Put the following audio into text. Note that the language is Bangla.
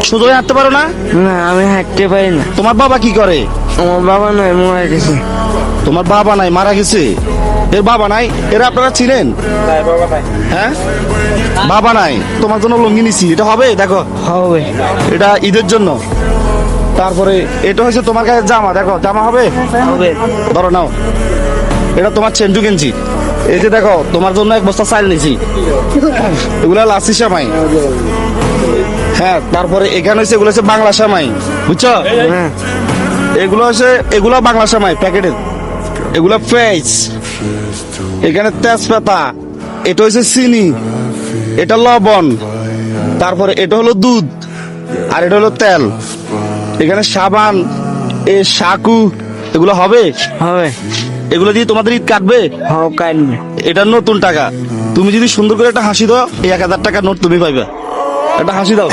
সোজা হয়ে হাঁটতে পারো না? না আমি হাঁটতে পারি না। তোমার বাবা কি করে? আমার বাবা নয়, মারা গেছে। তোমার বাবা নাই, মারা গেছে। এর বাবা নাই, এরা আপনারা ছিলেন? হ্যাঁ, বাবা নাই। তোমার জন্য লুঙ্গি নিছি, এটা হবে? দেখো, হবে। এটা ঈদের জন্য। তারপরে এটা হচ্ছে তোমার গায়ে জামা, দেখো জামা হবে? হবে। ধরো নাও, এটা তোমার চেন্টু গেঞ্জি। এই যে দেখো, তোমার জন্য এক বস্তা চাল নিছি, এগুলা লাসি সামাই। হ্যাঁ, তারপরে এখানে হচ্ছে এগুলো হচ্ছে বাংলা সামাই, বুঝছো? হ্যাঁ। এগুলো হচ্ছে এগুলো বাংলা সামাই প্যাকেটের, এগুলো পেঁয়াজ, এখানে তেজপাতা, এটা হচ্ছে চিনি, এটা লবণ, তারপরে এটা হলো দুধ, আর এটা হলো তেল। এখানে সাবান, এ সাকু, এগুলো হবে? হবে। এগুলো দিয়ে তোমাদের ঈদ কাটবে? হবে কাটবে। এটা নতুন টাকা। তুমি যদি সুন্দর করে একটা হাসি দাও, এই 1000 টাকার নোট তুমি পাইবা। একটা হাসি দাও।